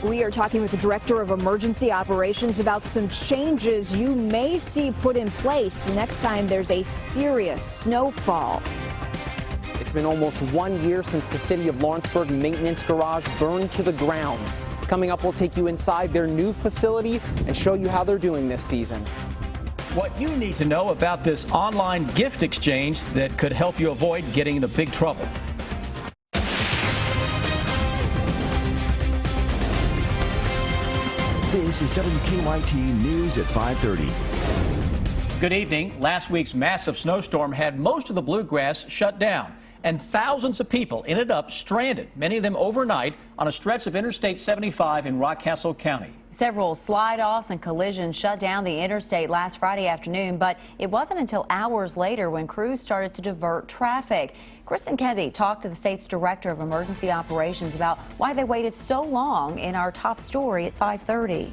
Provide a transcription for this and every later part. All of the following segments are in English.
We are talking with the Director of Emergency Operations about some changes you may see put in place the next time there's a serious snowfall. It's been almost 1 year since the city of Lawrenceburg maintenance garage burned to the ground. Coming up, we'll take you inside their new facility and show you how they're doing this season. What you need to know about this online gift exchange that could help you avoid getting into big trouble. This is WKYT News at 5:30. Good evening. Last week's massive snowstorm had most of the bluegrass shut down, and thousands of people ended up stranded, many of them overnight, on a stretch of Interstate 75 in Rockcastle County. Several slide-offs and collisions shut down the interstate last Friday afternoon, but it wasn't until hours later when crews started to divert traffic. Kristen Kennedy talked to the state's Director of Emergency Operations about why they waited so long in our top story at 5:30.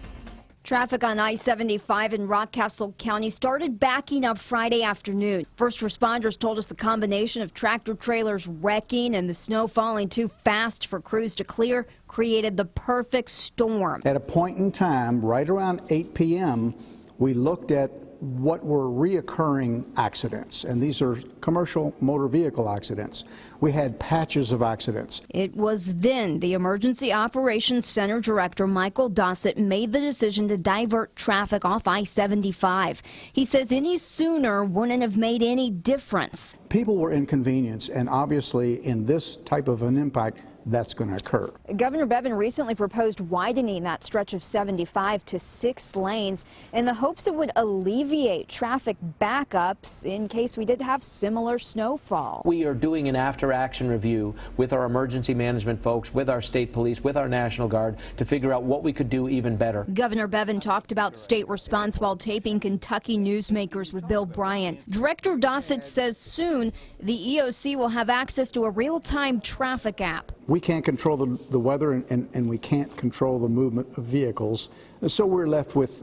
Traffic on I-75 in Rockcastle County started backing up Friday afternoon. First responders told us the combination of tractor trailers wrecking and the snow falling too fast for crews to clear created the perfect storm. At a point in time, right around 8 p.m., we looked at what were reoccurring accidents, and these are commercial motor vehicle accidents. We had patches of accidents. It was then the Emergency Operations Center Director Michael Dossett made the decision to divert traffic off I-75. He says any sooner wouldn't have made any difference. People were inconvenienced, and obviously in this type of an impact, that's going to occur. Governor Bevin recently proposed widening that stretch of 75 to 6 lanes in the hopes it would alleviate traffic backups in case we did have similar snowfall. We are doing an after-action review with our emergency management folks, with our state police, with our National Guard to figure out what we could do even better. Governor Bevin talked about state response while taping Kentucky Newsmakers with Bill Bryant. Director Dossett says soon the EOC will have access to a real-time traffic app. We can't control the weather, and we can't control the movement of vehicles, so we're left with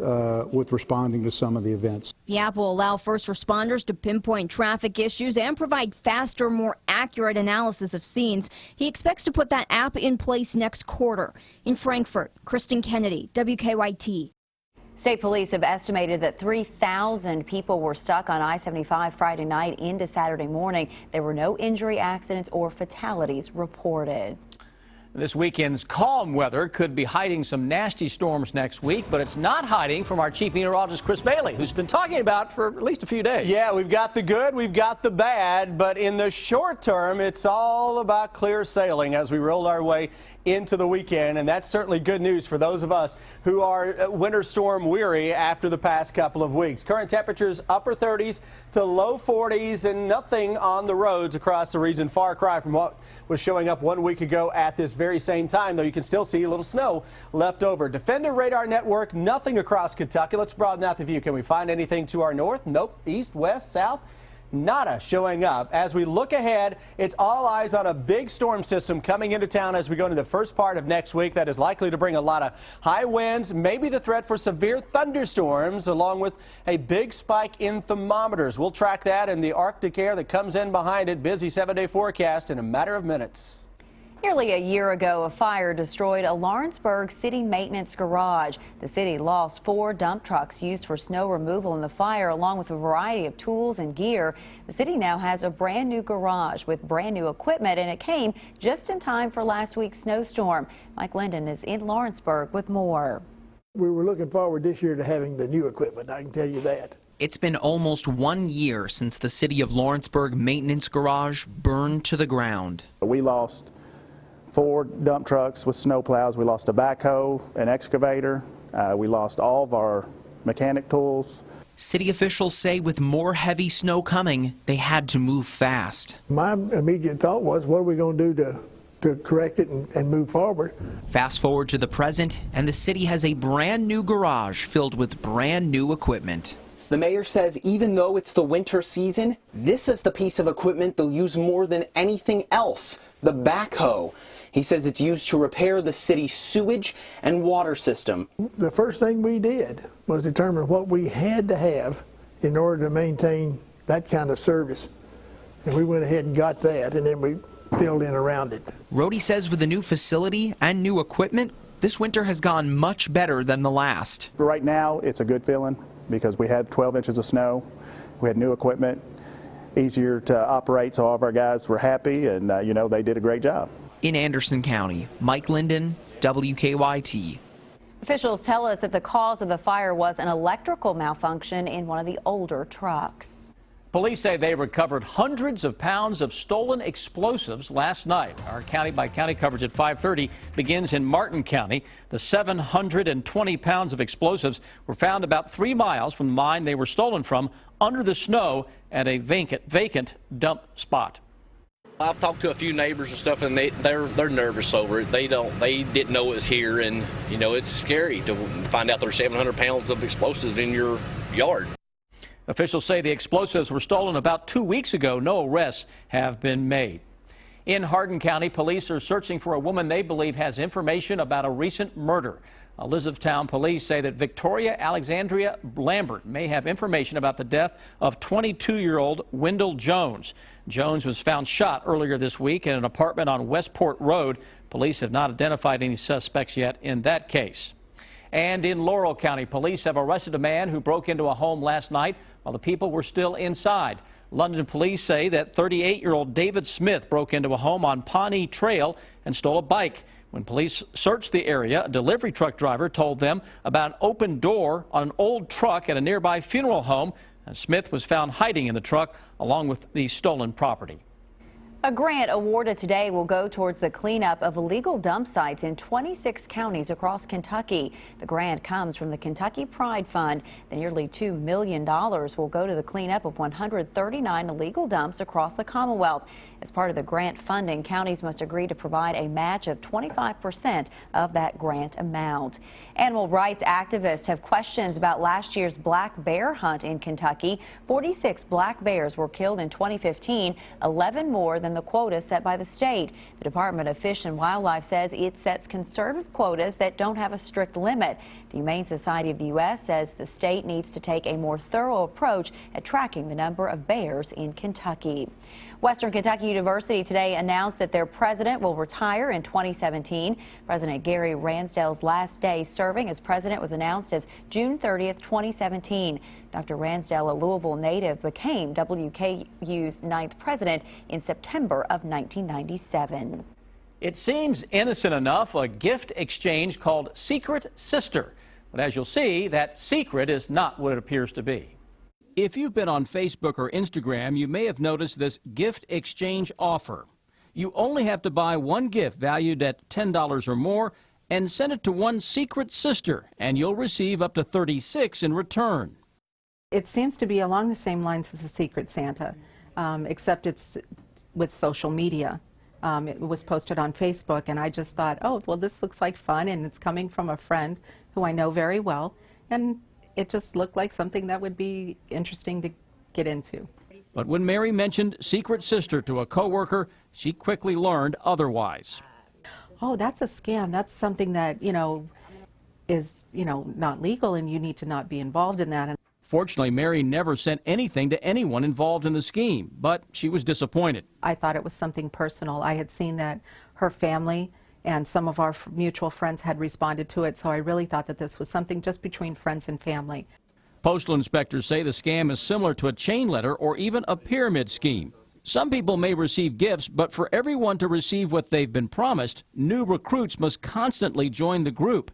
responding to some of the events. The app will allow first responders to pinpoint traffic issues and provide faster, more accurate analysis of scenes. He expects to put that app in place next quarter. In Frankfort, Kristen Kennedy, WKYT. State police have estimated that 3,000 people were stuck on I-75 Friday night into Saturday morning. There were no injury, accidents, or fatalities reported. This weekend's calm weather could be hiding some nasty storms next week, but it's not hiding from our chief meteorologist, Chris Bailey, who's been talking about for at least a few days. Yeah, we've got the good, we've got the bad, but in the short term, it's all about clear sailing as we roll our way into the weekend, and that's certainly good news for those of us who are winter storm weary after the past couple of weeks. Current temperatures upper 30s to low 40s and nothing on the roads across the region. Far cry from what was showing up 1 week ago at this very same time, though you can still see a little snow left over. Defender radar network, nothing across Kentucky. Let's broaden out the view. Can we find anything to our north? Nope. East, west, south? Nada showing up. As we look ahead, it's all eyes on a big storm system coming into town as we go into the first part of next week that is likely to bring a lot of high winds, maybe the threat for severe thunderstorms, along with a big spike in thermometers. We'll track that and the Arctic air that comes in behind it. Busy 7-day forecast in a matter of minutes. Nearly a year ago, a fire destroyed a Lawrenceburg city maintenance garage. The city lost 4 dump trucks used for snow removal in the fire, along with a variety of tools and gear. The city now has a brand new garage with brand new equipment, and it came just in time for last week's snowstorm. Mike Linden is in Lawrenceburg with more. We were looking forward this year to having the new equipment, I can tell you that. It's been almost 1 year since the city of Lawrenceburg maintenance garage burned to the ground. We lost 4 dump trucks with snow plows. We lost a backhoe, an excavator. We lost all of our mechanic tools. City officials say with more heavy snow coming, they had to move fast. My immediate thought was, what are we going to do to correct it and move forward? Fast forward to the present, and the city has a brand new garage filled with brand new equipment. The mayor says even though it's the winter season, this is the piece of equipment they'll use more than anything else, the backhoe. He says it's used to repair the city's sewage and water system. The first thing we did was determine what we had to have in order to maintain that kind of service. And we went ahead and got that, and then we filled in around it. Rhodey says with the new facility and new equipment, this winter has gone much better than the last. Right now, it's a good feeling because we had 12 inches of snow. We had new equipment, easier to operate, so all of our guys were happy, and they did a great job. In Anderson County, Mike Linden, WKYT. Officials tell us that the cause of the fire was an electrical malfunction in one of the older trucks. Police say they recovered hundreds of pounds of stolen explosives last night. Our county-by-county coverage at 5:30 begins in Martin County. The 720 pounds of explosives were found about 3 miles from the mine they were stolen from, under the snow at a vacant dump spot. I've talked to a few neighbors and stuff, and they're nervous over it. They didn't know it was here, and it's scary to find out there's 700 pounds of explosives in your yard. Officials say the explosives were stolen about 2 weeks ago. No arrests have been made. In Hardin County, police are searching for a woman they believe has information about a recent murder. Elizabethtown police say that Victoria Alexandria Lambert may have information about the death of 22-year-old Wendell Jones. Jones was found shot earlier this week in an apartment on Westport Road. Police have not identified any suspects yet in that case. And in Laurel County, police have arrested a man who broke into a home last night while the people were still inside. London police say that 38-year-old David Smith broke into a home on Pawnee Trail and stole a bike. When police searched the area, a delivery truck driver told them about an open door on an old truck at a nearby funeral home. And Smith was found hiding in the truck along with the stolen property. A grant awarded today will go towards the cleanup of illegal dump sites in 26 counties across Kentucky. The grant comes from the Kentucky Pride Fund. The nearly $2 million will go to the cleanup of 139 illegal dumps across the Commonwealth. As part of the grant funding, counties must agree to provide a match of 25% of that grant amount. Animal rights activists have questions about last year's black bear hunt in Kentucky. 46 black bears were killed in 2015, 11 more than the quota set by the state. The Department of Fish and Wildlife says it sets conservative quotas that don't have a strict limit. The Humane Society of the U.S. says the state needs to take a more thorough approach at tracking the number of bears in Kentucky. Western Kentucky University today announced that their president will retire in 2017. President Gary Ransdell's last day serving as president was announced as June 30th, 2017. Dr. Ransdell, a Louisville native, became WKU's 9th president in September of 1997. It seems innocent enough, a gift exchange called Secret Sister. But as you'll see, that secret is not what it appears to be. If you've been on Facebook or Instagram, you may have noticed this gift exchange offer. You only have to buy one gift valued at $10 or more and send it to one secret sister, and you'll receive up to 36 in return. It seems to be along the same lines as the Secret Santa, except it's with social media. It was posted on Facebook, and I just thought, oh, well, this looks like fun, and it's coming from a friend who I know very well, and it just looked like something that would be interesting to get into. But when Mary mentioned Secret Sister to a coworker, she quickly learned otherwise. Oh, that's a scam. That's something that, is, not legal, and you need to not be involved in that. Fortunately, Mary never sent anything to anyone involved in the scheme, but she was disappointed. I thought it was something personal. I had seen that her family and some of our mutual friends had responded to it, so I really thought that this was something just between friends and family. Postal inspectors say the scam is similar to a chain letter or even a pyramid scheme. Some people may receive gifts, but for everyone to receive what they've been promised, new recruits must constantly join the group.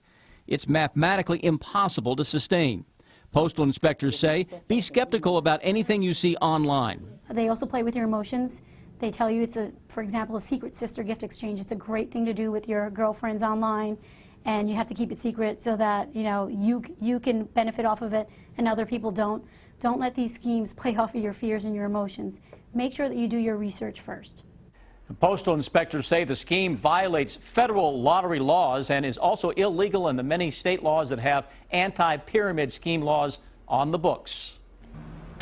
It's mathematically impossible to sustain. Postal inspectors say be skeptical about anything you see online. They also play with your emotions. They tell you it's, for example, a secret sister gift exchange. It's a great thing to do with your girlfriends online, and you have to keep it secret so that you can benefit off of it and other people don't. Don't let these schemes play off of your fears and your emotions. Make sure that you do your research first. Postal inspectors say the scheme violates federal lottery laws and is also illegal in the many state laws that have anti-pyramid scheme laws on the books.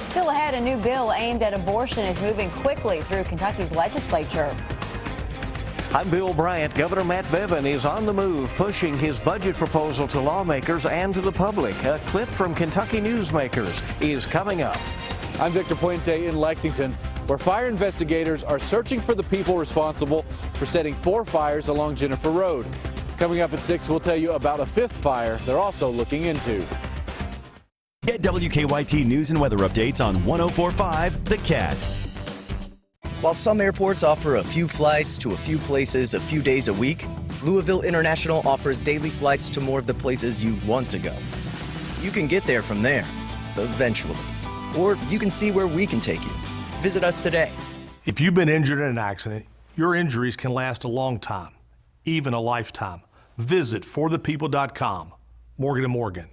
Still ahead, a new bill aimed at abortion is moving quickly through Kentucky's legislature. I'm Bill Bryant. Governor Matt Bevin is on the move, pushing his budget proposal to lawmakers and to the public. A clip from Kentucky Newsmakers is coming up. I'm Victor Puente in Lexington, where fire investigators are searching for the people responsible for setting 4 fires along Jennifer Road. Coming up at 6, we'll tell you about a 5th fire they're also looking into. Get WKYT news and weather updates on 104.5 The Cat. While some airports offer a few flights to a few places a few days a week, Louisville International offers daily flights to more of the places you want to go. You can get there from there, eventually. Or you can see where we can take you. Visit us today. If you've been injured in an accident, your injuries can last a long time, even a lifetime. Visit forthepeople.com. Morgan & Morgan,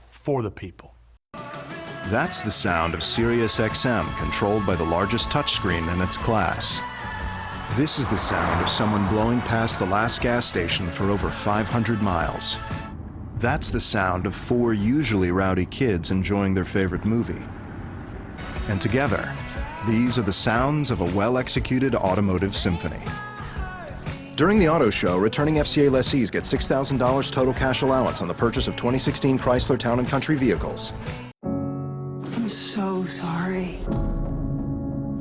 for the people. That's the sound of Sirius XM, controlled by the largest touchscreen in its class. This is the sound of someone blowing past the last gas station for over 500 miles. That's the sound of 4 usually rowdy kids enjoying their favorite movie. And together, these are the sounds of a well-executed automotive symphony. During the auto show, returning FCA lessees get $6,000 total cash allowance on the purchase of 2016 Chrysler Town & Country vehicles. I'm so sorry.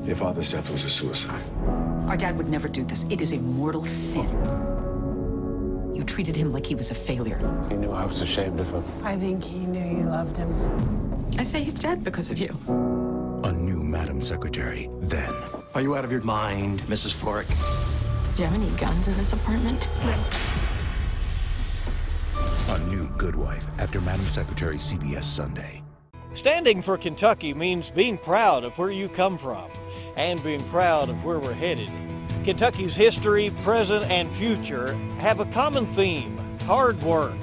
Your father's death was a suicide. Our dad would never do this. It is a mortal sin. You treated him like he was a failure. He knew I was ashamed of him. I think he knew you loved him. I say he's dead because of you. A new Madam Secretary, then. Are you out of your mind, Mrs. Florrick? Do you have any guns in this apartment? A new good wife after Madam Secretary CBS Sunday. Standing for Kentucky means being proud of where you come from and being proud of where we're headed. Kentucky's history, present, and future have a common theme: hard work.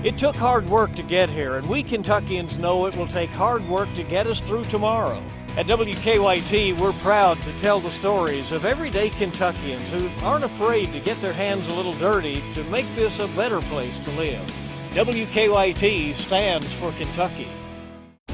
It took hard work to get here, and we Kentuckians know it will take hard work to get us through tomorrow. At WKYT, we're proud to tell the stories of everyday Kentuckians who aren't afraid to get their hands a little dirty to make this a better place to live. WKYT stands for Kentucky.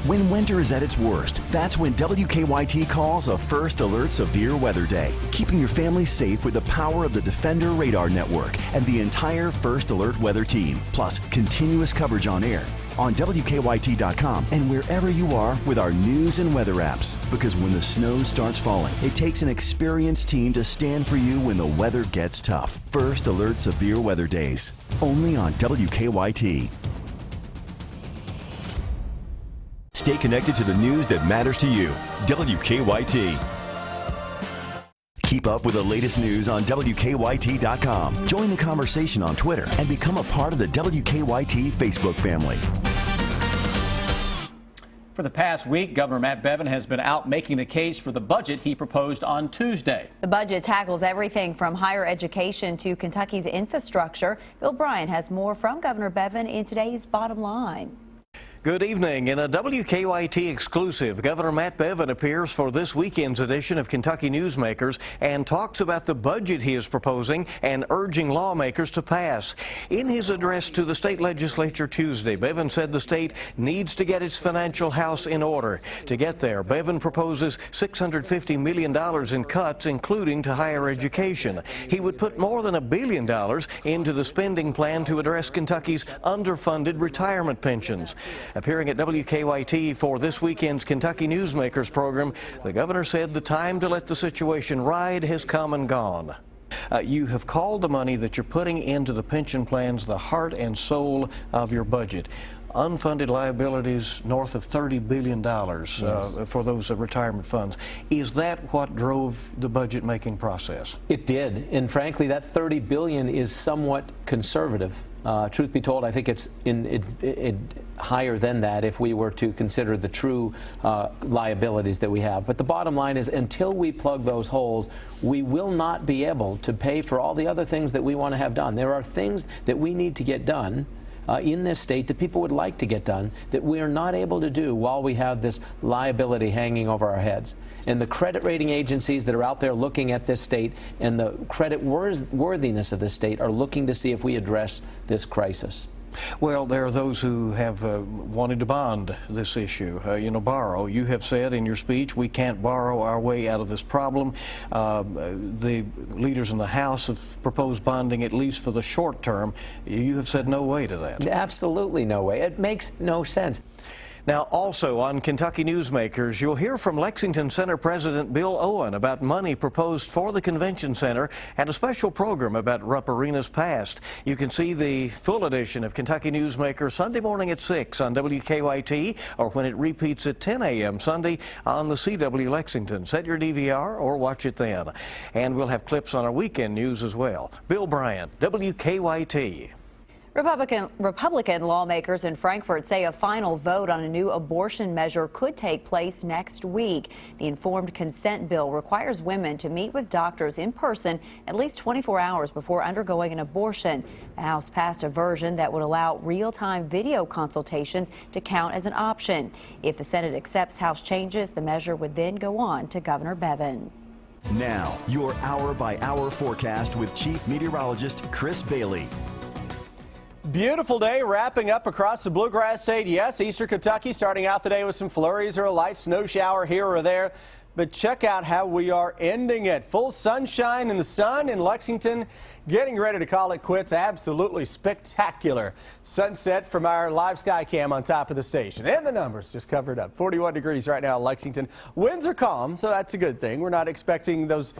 When winter is at its worst, that's when WKYT calls a First Alert Severe Weather Day, keeping your family safe with the power of the Defender Radar Network and the entire First Alert weather team, plus continuous coverage on air, on WKYT.com, and wherever you are with our news and weather apps. Because when the snow starts falling, it takes an experienced team to stand for you when the weather gets tough. First Alert Severe Weather Days, only on WKYT. Stay connected to the news that matters to you. WKYT. Keep up with the latest news on WKYT.com. Join the conversation on Twitter and become a part of the WKYT Facebook family. For the past week, Governor Matt Bevin has been out making the case for the budget he proposed on Tuesday. The budget tackles everything from higher education to Kentucky's infrastructure. Bill Bryant has more from Governor Bevin in today's Bottom Line. Good evening. In a WKYT exclusive, Governor Matt Bevin appears for this weekend's edition of Kentucky Newsmakers and talks about the budget he is proposing and urging lawmakers to pass. In his address to the state legislature Tuesday, Bevin said the state needs to get its financial house in order. To get there, Bevin proposes $650 million in cuts, including to higher education. He would put more than $1 billion into the spending plan to address Kentucky's underfunded retirement pensions. Appearing at WKYT for this weekend's Kentucky Newsmakers program, the governor said the time to let the situation ride has come and gone. You have called the money that you're putting into the pension plans the heart and soul of your budget. Unfunded liabilities north of $30 billion for those retirement funds. Is that what drove the budget-making process? It did, and frankly, that $30 billion is somewhat conservative. Truth be told, I think it's higher than that if we were to consider the true liabilities that we have. But the bottom line is, until we plug those holes, we will not be able to pay for all the other things that we want to have done. There are things that we need to get done in this state that people would like to get done that we are not able to do while we have this liability hanging over our heads. And the credit rating agencies that are out there looking at this state and the credit worthiness of this state are looking to see if we address this crisis. Well, there are those who have wanted to bond this issue, borrow. You have said in your speech, we can't borrow our way out of this problem. The leaders in the House have proposed bonding, at least for the short term. You have said no way to that. Absolutely no way. It makes no sense. Now, also on Kentucky Newsmakers, you'll hear from Lexington Center President Bill Owen about money proposed for the convention center and a special program about Rupp Arena's past. You can see the full edition of Kentucky Newsmakers Sunday morning at 6 on WKYT, or when it repeats at 10 a.m. Sunday on the CW Lexington. Set your DVR or watch it then. And we'll have clips on our weekend news as well. Bill Bryant, WKYT. Republican lawmakers in Frankfort say a final vote on a new abortion measure could take place next week. The informed consent bill requires women to meet with doctors in person at least 24 hours before undergoing an abortion. The House passed a version that would allow real-time video consultations to count as an option. If the Senate accepts House changes, the measure would then go on to Governor Bevin. Now, your hour-by-hour forecast with Chief Meteorologist Chris Bailey. Beautiful day wrapping up across the Bluegrass State. Yes, Eastern Kentucky starting out the day with some flurries or a light snow shower here or there. But check out how we are ending it. Full sunshine in the sun in Lexington. Getting ready to call it quits. Absolutely spectacular sunset from our live sky cam on top of the station. And the numbers just covered up. 41 degrees right now in Lexington. Winds are calm, so that's a good thing. We're not expecting those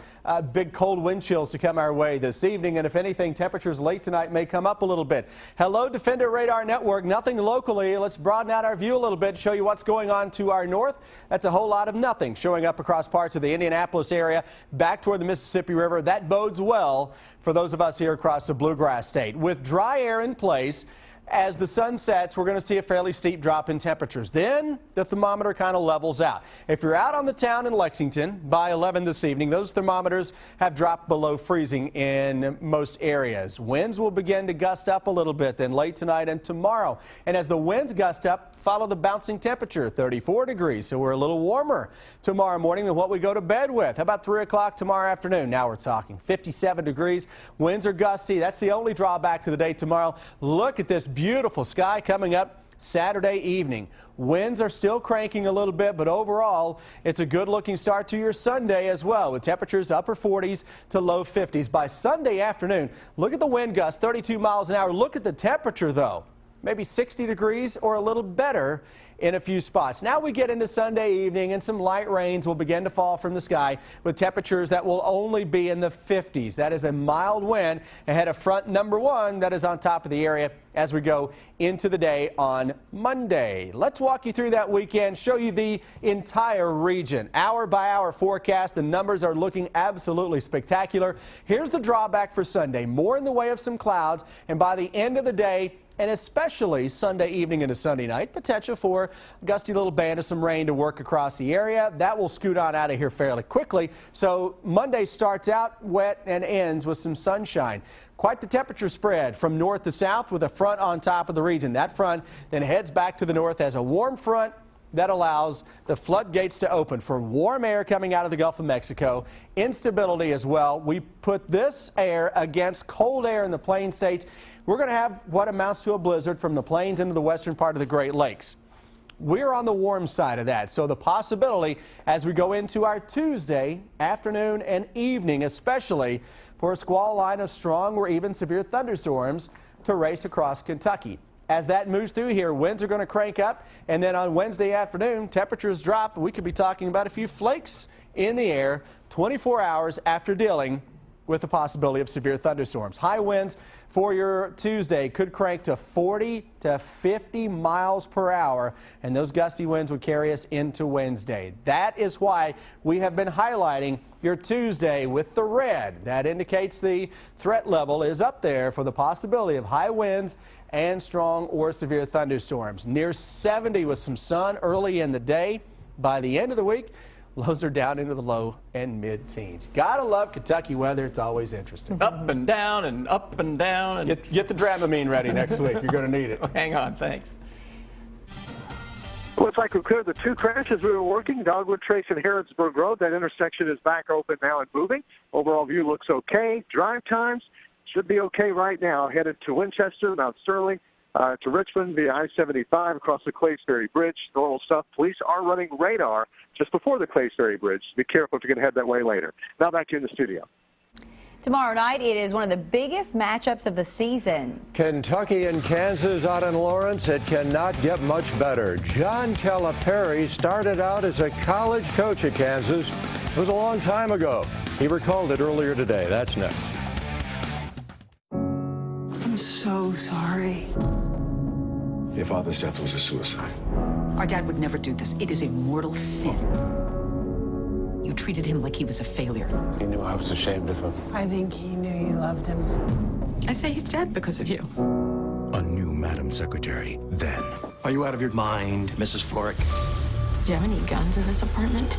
big cold wind chills to come our way this evening. And if anything, temperatures late tonight may come up a little bit. Hello, Defender Radar Network. Nothing locally. Let's broaden out our view a little bit, show you what's going on to our north. That's a whole lot of nothing showing up across parts of the Indianapolis area back toward the Mississippi River. That bodes well for those of us here across the Bluegrass State. With dry air in place, as the sun sets, we're going to see a fairly steep drop in temperatures. Then the thermometer kind of levels out. If you're out on the town in Lexington by 11 this evening, those thermometers have dropped below freezing in most areas. Winds will begin to gust up a little bit then late tonight and tomorrow. And as the winds gust up, follow the bouncing temperature, 34 degrees. So we're a little warmer tomorrow morning than what we go to bed with. How about 3 o'clock tomorrow afternoon? Now we're talking 57 degrees. Winds are gusty. That's the only drawback to the day tomorrow. Look at this beautiful sky coming up Saturday evening. Winds are still cranking a little bit, but overall, it's a good-looking start to your Sunday as well, with temperatures upper 40s to low 50s. By Sunday afternoon, look at the wind gusts, 32 miles an hour. Look at the temperature, though. Maybe 60 degrees or a little better in a few spots. Now we get into Sunday evening and some light rains will begin to fall from the sky with temperatures that will only be in the 50s. That is a mild wind ahead of front number 1 that is on top of the area as we go into the day on Monday. Let's walk you through that weekend, show you the entire region. Hour by hour forecast. The numbers are looking absolutely spectacular. Here's the drawback for Sunday. More in the way of some clouds, and by the end of the day, and especially Sunday evening into Sunday night, potential for a gusty little band of some rain to work across the area. That will scoot on out of here fairly quickly. So Monday starts out wet and ends with some sunshine. Quite the temperature spread from north to south with a front on top of the region. That front then heads back to the north as a warm front that allows the floodgates to open for warm air coming out of the Gulf of Mexico. Instability as well. We put this air against cold air in the Plain States. We're going to have what amounts to a blizzard from the plains into the western part of the Great Lakes. We're on the warm side of that, so the possibility as we go into our Tuesday afternoon and evening, especially for a squall line of strong or even severe thunderstorms to race across Kentucky. As that moves through here, winds are going to crank up, and then on Wednesday afternoon, temperatures drop. We could be talking about a few flakes in the air 24 hours after dealing with the possibility of severe thunderstorms. High winds for your Tuesday could crank to 40 to 50 miles per hour, and those gusty winds would carry us into Wednesday. That is why we have been highlighting your Tuesday with the red. That indicates the threat level is up there for the possibility of high winds and strong or severe thunderstorms. Near 70 with some sun early in the day. By the end of the week, lows are down into the low and mid-teens. Gotta love Kentucky weather. It's always interesting. Up and down and up and down. And Get the Dramamine ready next week. You're going to need it. Hang on. Thanks. Looks like we cleared the 2 crashes we were working. Dogwood Trace and Harrodsburg Road. That intersection is back open now and moving. Overall view looks okay. Drive times should be okay right now. Headed to Winchester, Mount Sterling, to Richmond via I-75 across the Claysbury Bridge. Normal stuff. Police are running radar just before the Claysbury Bridge. Be careful if you're going to head that way later. Now back to you in the studio. Tomorrow night, it is one of the biggest matchups of the season. Kentucky and Kansas out in Lawrence. It cannot get much better. John Calipari started out as a college coach at Kansas. It was a long time ago. He recalled it earlier today. That's next. I'm so sorry. Your father's death was a suicide. Our dad would never do this. It is a mortal sin. You treated him like he was a failure. He knew I was ashamed of him. I think he knew you loved him. I say he's dead because of you. A new Madam Secretary, then. Are you out of your mind, Mrs. Florek? Do you have any guns in this apartment?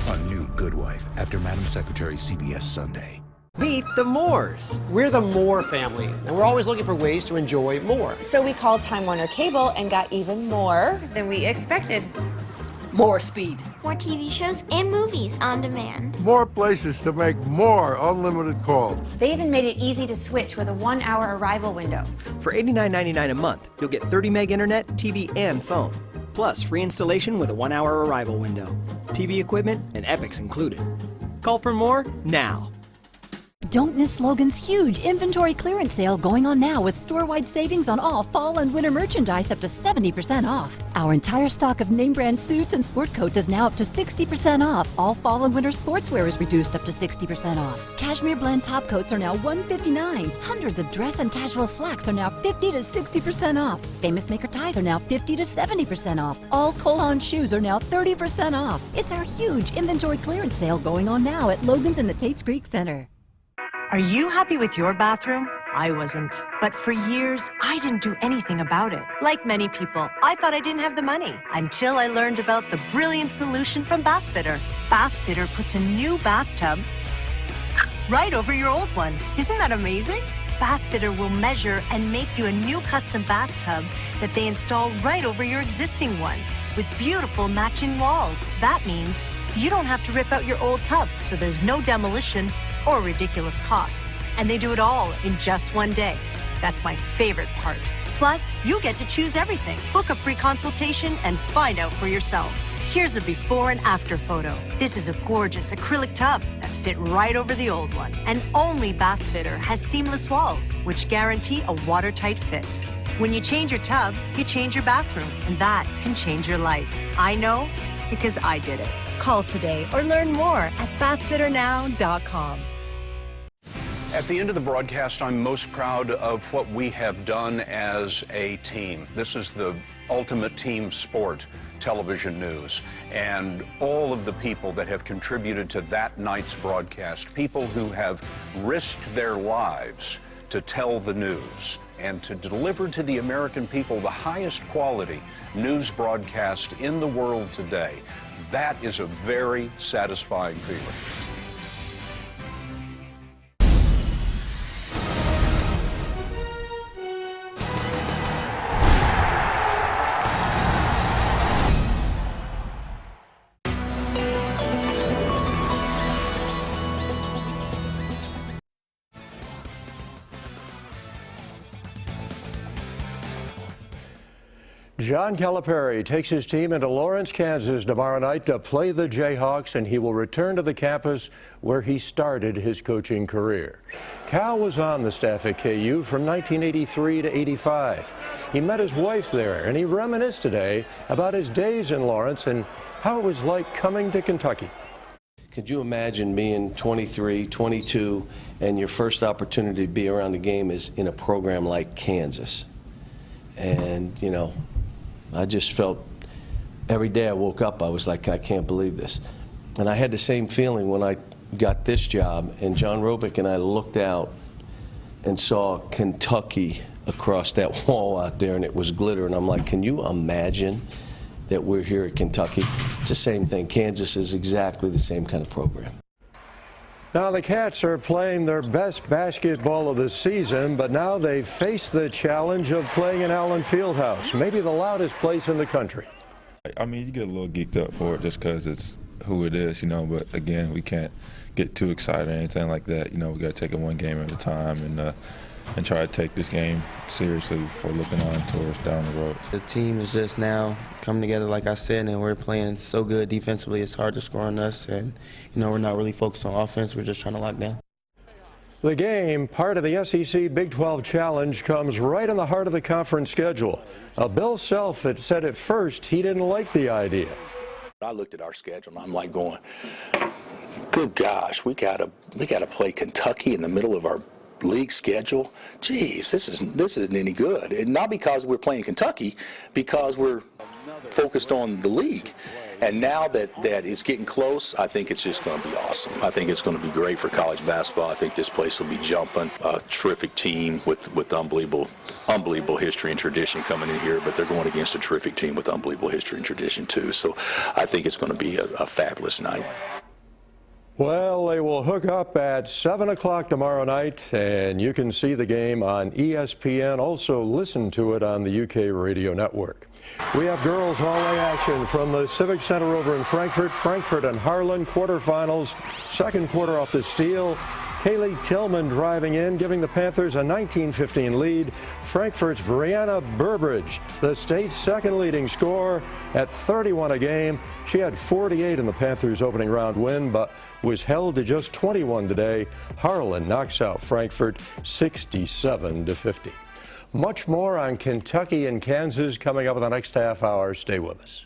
A new good wife after Madam Secretary CBS Sunday. Meet the Moores. We're the Moore family, and we're always looking for ways to enjoy more. So we called Time Warner Cable and got even more than we expected. More speed. More TV shows and movies on demand. More places to make more unlimited calls. They even made it easy to switch with a 1-hour arrival window. For $89.99 a month, you'll get 30 meg internet, TV, and phone. Plus, free installation with a 1-hour arrival window. TV equipment and Epics included. Call for more now. Don't miss Logan's huge inventory clearance sale going on now with store-wide savings on all fall and winter merchandise up to 70% off. Our entire stock of name brand suits and sport coats is now up to 60% off. All fall and winter sportswear is reduced up to 60% off. Cashmere blend top coats are now $159. Hundreds of dress and casual slacks are now 50 to 60% off. Famous Maker ties are now 50 to 70% off. All Cole-On shoes are now 30% off. It's our huge inventory clearance sale going on now at Logan's in the Tates Creek Center. Are you happy with your bathroom? I wasn't. But for years, I didn't do anything about it. Like many people, I thought I didn't have the money until I learned about the brilliant solution from Bathfitter. Bathfitter puts a new bathtub right over your old one. Isn't that amazing? Bathfitter will measure and make you a new custom bathtub that they install right over your existing one with beautiful matching walls. That means you don't have to rip out your old tub, so there's no demolition or ridiculous costs. And they do it all in just one day. That's my favorite part. Plus, you get to choose everything. Book a free consultation and find out for yourself. Here's a before and after photo. This is a gorgeous acrylic tub that fit right over the old one. And only Bathfitter has seamless walls, which guarantee a watertight fit. When you change your tub, you change your bathroom, and that can change your life. I know because I did it. Call today or learn more at bathfitternow.com. At the end of the broadcast, I'm most proud of what we have done as a team. This is the ultimate team sport, television news, and all of the people that have contributed to that night's broadcast, people who have risked their lives to tell the news and to deliver to the American people the highest quality news broadcast in the world today. That is a very satisfying feeling. John Calipari takes his team into Lawrence, Kansas tomorrow night to play the Jayhawks, and he will return to the campus where he started his coaching career. Cal was on the staff at KU from 1983 to 85. He met his wife there, and he reminisced today about his days in Lawrence and how it was like coming to Kentucky. Could you imagine being 23, 22, and your first opportunity to be around the game is in a program like Kansas? And, you know, I just felt every day I woke up, I was like, I can't believe this. And I had the same feeling when I got this job, and John Robick and I looked out and saw Kentucky across that wall out there, and it was glitter. And I'm like, can you imagine that we're here at Kentucky? It's the same thing. Kansas is exactly the same kind of program. Now the Cats are playing their best basketball of the season, but now they face the challenge of playing in Allen Fieldhouse, maybe the loudest place in the country. I mean, you get a little geeked up for it just because it's who it is, but again, we can't get too excited or anything like that. We got to take it one game at a time and try to take this game seriously before looking on towards down the road. The team is just now coming together, like I said, and we're playing so good defensively. It's hard to score on us, and we're not really focused on offense. We're just trying to lock down. The game, part of the SEC Big 12 Challenge, comes right in the heart of the conference schedule. Bill Self had said at first he didn't like the idea. I looked at our schedule and I'm like going, good gosh, we gotta play Kentucky in the middle of our league schedule. Geez, this isn't any good. And not because we're playing Kentucky, because we're focused on the league. And now that it's getting close, I think it's just going to be awesome. I think it's going to be great for college basketball. I think this place will be jumping. A terrific team with unbelievable history and tradition coming in here, but they're going against a terrific team with unbelievable history and tradition too. So I think it's going to be a fabulous night. Well, they will hook up at 7 o'clock tomorrow night, and you can see the game on ESPN. Also listen to it on the UK radio network. We have girls hallway action from the Civic Center over in Frankfurt. Frankfurt and Harlan quarterfinals, second quarter off the steal. Kaylee Tillman driving in, giving the Panthers a 19-15 lead. Frankfurt's Brianna Burbridge, the state's second leading scorer at 31 a game. She had 48 in the Panthers' opening round win, but was held to just 21 today. Harlan knocks out Frankfurt 67-50. Much more on Kentucky and Kansas coming up in the next half hour. Stay with us.